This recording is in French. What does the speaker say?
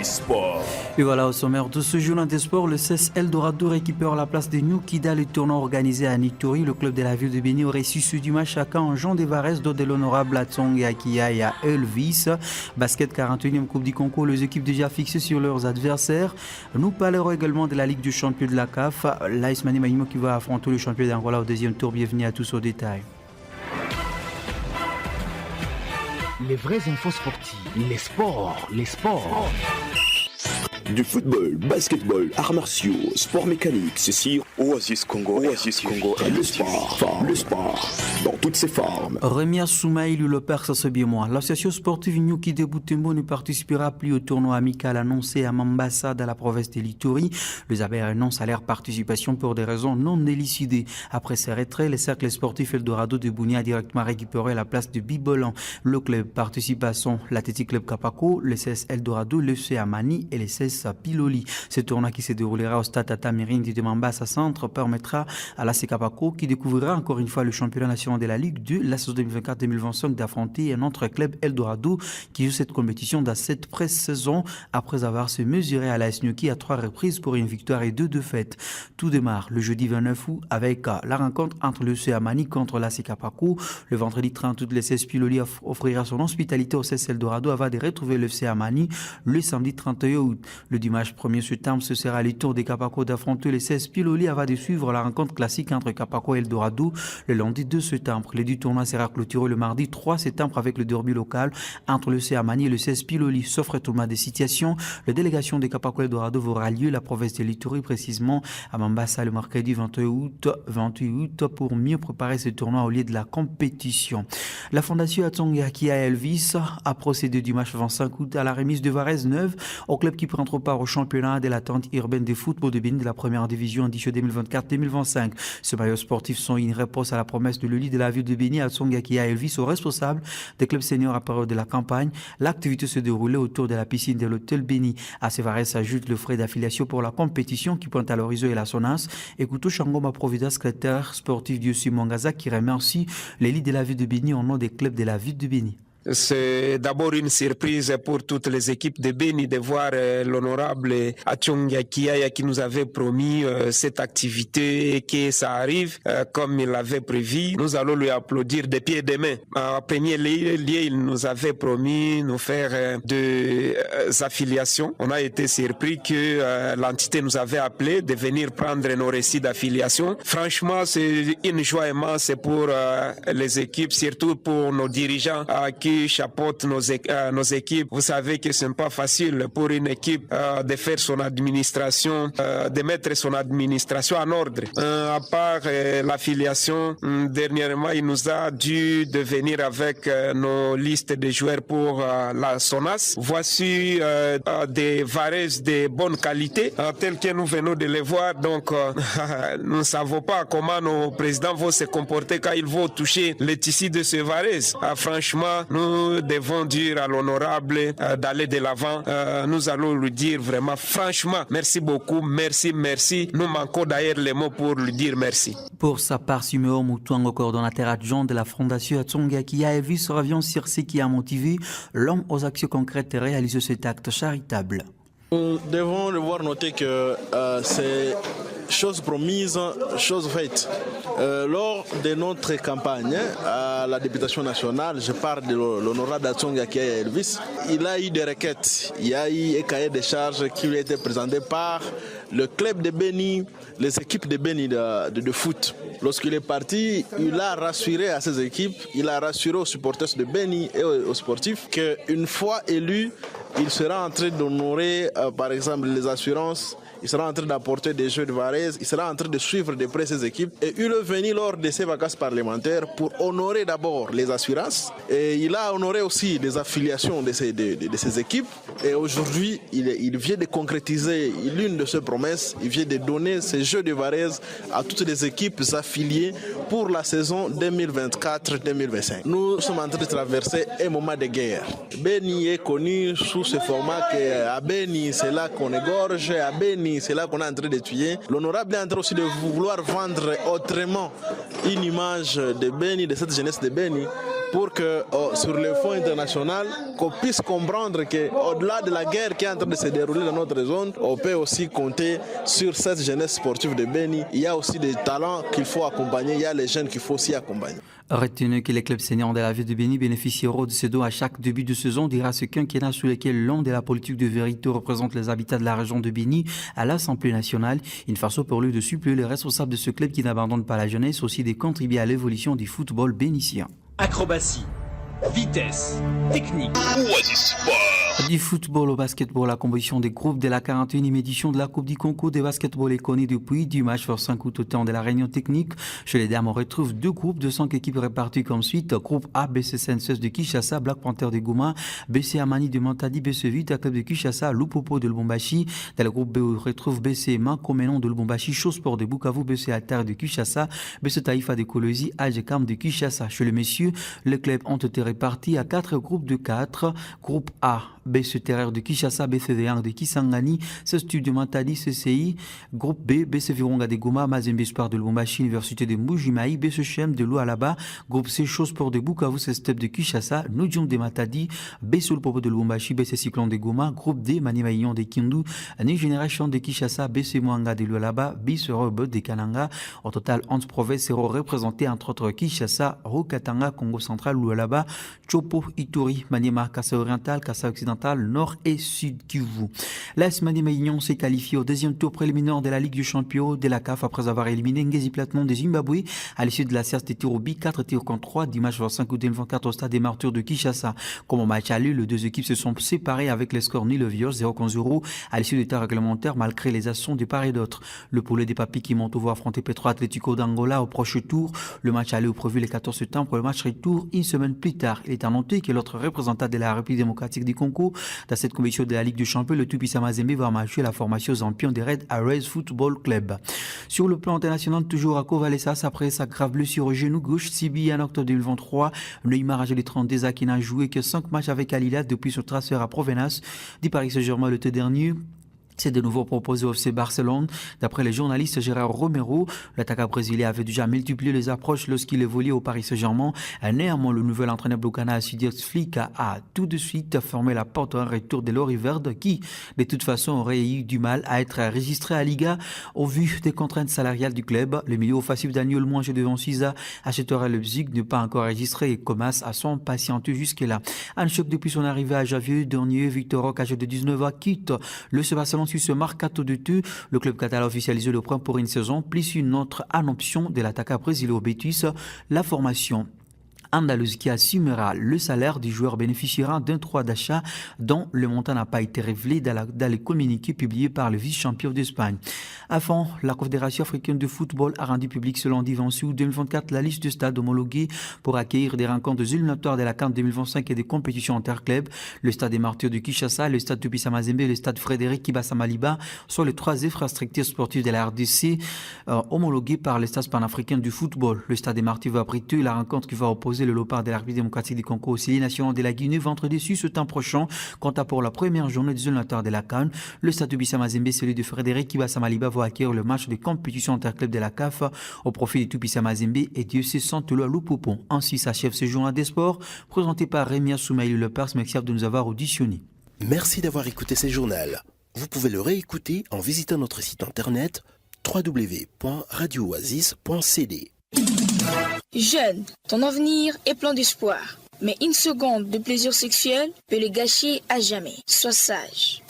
Sport. Et voilà, au sommaire de ce journal des sports, le CES Eldorado récupère la place de New Kida, le tournoi organisé à Nitori. Le club de la ville de Béni aurait reçu ce dimanche chacun en Jean de Varese, de l'honorable à Tsong Akia et à Elvis. Basket 41e Coupe du Concours, les équipes déjà fixées sur leurs adversaires. Nous parlerons également de la Ligue du champion de la CAF. L'AS Mani Maïmo qui va affronter le champion d'Angola au deuxième tour. Bienvenue à tous au détail. Les vraies infos sportives, les sports. Du football, basketball, arts martiaux, sport mécanique, c'est sur Oasis Congo. Le sport, dans toutes ses formes. Remia Soumaïl, le père Sassobie-moi. L'association sportive Nyuki de Boutembo ne participera plus au tournoi amical annoncé à Mambasa dans la province de l'Ituri. Les Abers annoncent à leur participation pour des raisons non élucidées. Après ces retraits, les cercles sportifs Eldorado de Bounia a directement récupéré la place de Bibolan. Le club participe à son l'Athletic Club Kapako, le CS Eldorado, le CA Mani et le CS Piloli. Ce tournoi qui se déroulera au stade Tata Mirindi de Mambasa Centre permettra à la Sekapako, qui découvrira encore une fois le championnat national de la Ligue 2, la saison 2024-2025, d'affronter un autre club Eldorado qui joue cette compétition dans cette pré-saison après avoir se mesuré à la Nyuki à 3 reprises pour une victoire et 2 défaites. Tout démarre le jeudi 29 août avec la rencontre entre le CA Mani contre la Sekapako. Le vendredi 30 août, le CS Piloli offrira son hospitalité au CS Eldorado avant de retrouver le CA Mani le samedi 31 août. Le dimanche 1er septembre, ce sera le tour des Kapako d'affronter les 16 Piloli avant de suivre la rencontre classique entre Kapako et Eldorado le lundi 2 septembre. Le du tournoi sera clôturé le mardi 3 septembre avec le derby local entre le CA Mani et le 16 Piloli. Sauf retournement des situations, la délégation des Kapako et Eldorado aura lieu la province de l'Ituri, précisément à Mambasa le mercredi 28 août pour mieux préparer ce tournoi au lieu de la compétition. La fondation Atsong Akia Elvis a procédé dimanche 25 août à la remise de Varese 9 au club qui prend part au championnat de la tente urbaine de football de Bénin de la première division édition 2024-2025. Ce maillot sportif sont une réponse à la promesse de l'élite de la ville de Bénin à Tsongakia Elvis, au responsable des clubs seniors à période de la campagne. L'activité se déroulait autour de la piscine de l'hôtel Béni. À ces varés s'ajoute le frais d'affiliation pour la compétition qui pointe à l'horizon et la sonance. Écoutons Changoma Providas, secrétaire sportif Diossi Mwangaza, qui remercie l'élite de la ville de Bénin au nom des clubs de la ville de Bénin. C'est d'abord une surprise pour toutes les équipes de Béni de voir l'honorable Atsong Akia qui nous avait promis cette activité et que ça arrive comme il l'avait prévu. Nous allons lui applaudir des pieds et des mains. En premier lieu, il nous avait promis nous faire des affiliations. On a été surpris que l'entité nous avait appelé de venir prendre nos récits d'affiliation. Franchement, c'est une joie immense pour les équipes, surtout pour nos dirigeants qui chapeautent nos équipes. Vous savez que ce n'est pas facile pour une équipe de faire son administration, de mettre son administration en ordre. À part l'affiliation, dernièrement, il nous a dû de venir avec nos listes de joueurs pour la SONAS. Voici des varaises de bonne qualité, telles que nous venons de les voir. Donc, nous ne savons pas comment nos présidents vont se comporter quand ils vont toucher les tissus de ces varaises. Franchement, nous devons dire à l'honorable d'aller de l'avant. Nous allons lui dire vraiment, franchement, merci beaucoup, merci. Nous manquons d'ailleurs les mots pour lui dire merci. Pour sa part, Siméon Moutouango, coordonnateur adjoint de la Fondation Atsong Akia Elvis, revient sur ce qui a motivé l'homme aux actions concrètes et réaliser cet acte charitable. Nous devons devoir noter que c'est chose promise, chose faite. Lors de notre campagne à la députation nationale, je parle de l'honorable Atsong Akia Elvis, il a eu des requêtes, il y a eu un cahier de charges qui lui a été présenté par le club de Béni, les équipes de Béni de foot. Lorsqu'il est parti, il a rassuré à ses équipes, il a rassuré aux supporters de Béni et aux sportifs qu'une fois élu, il sera en train d'honorer par exemple les assurances, il sera en train d'apporter des jeux de Varese, il sera en train de suivre de près ses équipes. Et il est venu lors de ses vacances parlementaires pour honorer d'abord les assurances. Et il a honoré aussi les affiliations de ses équipes. Et aujourd'hui, il vient de concrétiser l'une de ses promesses. Il vient de donner ces jeux de Varese à toutes les équipes affiliées pour la saison 2024-2025. Nous sommes en train de traverser un moment de guerre. Béni est connu sous ce format qu'à Béni, c'est là qu'on égorge, à Béni, c'est là qu'on est en train de tuer. L'honorable est en train aussi de vouloir vendre autrement une image de Béni, de cette jeunesse de Béni, pour que sur le fonds international, qu'on puisse comprendre qu'au-delà de la guerre qui est en train de se dérouler dans notre zone, on peut aussi compter sur cette jeunesse sportive de Béni. Il y a aussi des talents qu'il faut accompagner, il y a les jeunes qu'il faut aussi accompagner. Retenez que les clubs seniors de la ville de Béni bénéficieront de ce don à chaque début de saison durant ce quinquennat sous lequel l'homme de la politique de vérité représente les habitants de la région de Béni à l'Assemblée nationale. Une façon pour lui de suppléer les responsables de ce club qui n'abandonne pas la jeunesse, aussi de contribuer à l'évolution du football bénitien. Acrobatie, vitesse, technique. Oasis Sport. Du football au basketball, la composition des groupes de la 41e édition de la Coupe du concours de basketball est connue depuis du match for 5 août au temps de la réunion technique. Chez les dames, on retrouve deux groupes de 5 équipes réparties comme suite. Groupe A, BC Senses de Kinshasa, Black Panther de Goma, BC Amani de Matadi, BC Vita Club de Kinshasa, Lupopo de Lubumbashi. Dans le groupe B, on retrouve BC Mankomenon de Lubumbashi, Showsport de Bukavu, BC Altar de Kinshasa, BC Taïfa de Kolosi, AGCAM de Kinshasa. Chez les messieurs, les clubs ont été répartis à 4 groupes de 4. Groupe A, BC Terreur de Kinshasa, BC Véang de Kisangani, CESTU de Matadi, CCI, Groupe B, BC Virunga de Goma, Mazembe Sport de Lubumbashi, Université de Mbujimaï, BC Chem de Lualaba, Groupe C, Showsport de Bukavu, CESTEP de Kinshasa, Nujum de Matadi, BC Lupopo de Lubumbashi, BC Cyclone de Goma, Groupe D, Manimaïon de Kindu, New Generation de Kinshasa, BC Mwanga de Lualaba, BC Robe de Kananga. Au total, 11 provinces seront représentées, entre autres Kinshasa, Haut-Katanga, Congo central, Lualaba, Chopo, Ituri, Maniema, Kassa oriental, Kassa occidental, Nord et Sud Kivu. L'AS Maniema s'est qualifié au deuxième tour préliminaire de la Ligue du champion de la CAF après avoir éliminé Ngezi Platinum de Zimbabwe à l'issue de la séance des tirs au but, 4 tirs contre 3, dimanche 25 août 2024 au stade des Martyrs de Kinshasa. Comme au match aller, les deux équipes se sont séparées avec les scores nuls 0-0 à l'issue des temps réglementaires malgré les actions de part et d'autre. Le poulet des papis qui monte au voir affronter Petro Atlético d'Angola au prochain tour. Le match aller est prévu le 14 septembre, le match retour une semaine plus tard. Il est à noter que l'autre représentant de la République démocratique du Congo dans cette compétition de la Ligue du champion, le Tout-Puissant Mazembe va marcher la formation champion des Red Arrows Football Club. Sur le plan international, toujours à Kovalessas, après sa grave blessure au genou gauche, Sibi en octobre 2023, Neymar âgé de 32 ans qui n'a joué que 5 matchs avec Al-Hilal depuis son transfert à Provenance du Paris Saint-Germain l'été dernier. C'est de nouveau proposé au FC Barcelone. D'après les journalistes Gérard Romero, l'attaquant brésilien avait déjà multiplié les approches lorsqu'il évoluait au Paris Saint-Germain. Néanmoins, le nouvel entraîneur blocana Sidious Flick a tout de suite fermé la porte à un retour de Laurie Verde qui, de toute façon, aurait eu du mal à être enregistré à Liga au vu des contraintes salariales du club. Le milieu offensif Daniel Mouange de Vancisa achètera Leipzig, ne pas encore enregistré et commence à son patienter jusque-là. En choc depuis son arrivée à Javier, dernier Victor Roque, âgé de 19 ans, quitte le Barcelone sur ce mercato de tout. Le club catalan a officialisé le point pour une saison, plus une autre en option de l'attaquant brésilien au Betis. La formation Andalouse qui assumera le salaire du joueur bénéficiera d'un droit d'achat dont le montant n'a pas été révélé dans les communiqués publiés par le vice-champion d'Espagne. Avant, la Confédération africaine de football a rendu public ce lundi 26 août 2024 la liste de stades homologués pour accueillir des rencontres éliminatoires de la CAN 2025 et des compétitions interclubs. Le stade des Martyrs de Kinshasa, le stade Tout-Puissant Mazembe et le stade Frédéric Kibasa Maliba sont les 3 infrastructures sportives de la RDC homologuées par le stade panafricain du football. Le stade des Martyrs va abriter la rencontre qui va opposer le Léopard de la République démocratique du Congo au Syli national de la Guinée vendredi ce temps prochain. Quant à pour la première journée des éliminatoires de la CAN, le stade Tout-Puissant Mazembe, celui de Frédéric Kibasa Maliba, va accueillir le match de compétition interclub de la CAF au profit du Tout-Puissant Mazembe et du FC Saint-Éloi Lupopo. Ainsi s'achève ce journal des sports présenté par Rémi Soumaïli Lepers. Merci de nous avoir auditionnés. Merci d'avoir écouté ce journal. Vous pouvez le réécouter en visitant notre site internet www.radiooasis.cd. Jeune, ton avenir est plein d'espoir. Mais une seconde de plaisir sexuel peut le gâcher à jamais. Sois sage.